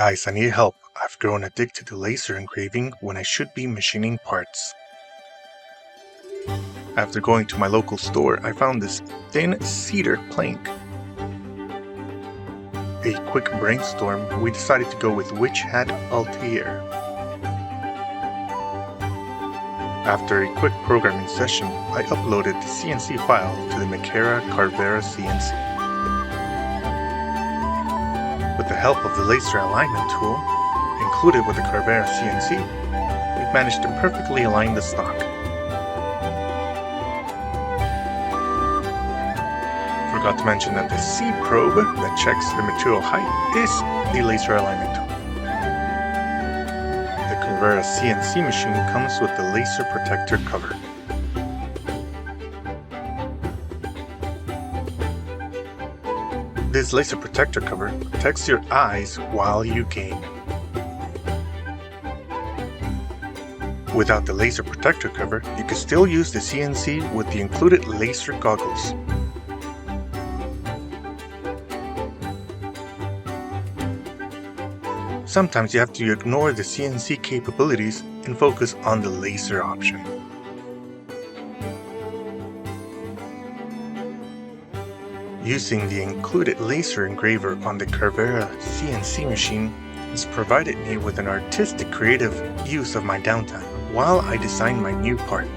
Guys, I need help. I've grown addicted to laser engraving when I should be machining parts. After going to my local store, I found this Thin Cedar plank. A quick brainstorm, we decided to go with Witch Hat Atelier. After a quick programming session, I uploaded the CNC file to the Makera Carvera CNC. With the help of the laser alignment tool, included with the Carvera CNC, we've managed to perfectly align the stock. Forgot to mention that the C probe that checks the material height is the laser alignment tool. The Carvera CNC machine comes with the laser protector cover. This laser protector cover protects your eyes while you game. Without the laser protector cover, you can still use the CNC with the included laser goggles. Sometimes you have to ignore the CNC capabilities and focus on the laser option. Using the included laser engraver on the Carvera CNC machine has provided me with an artistic creative use of my downtime while I design my new part.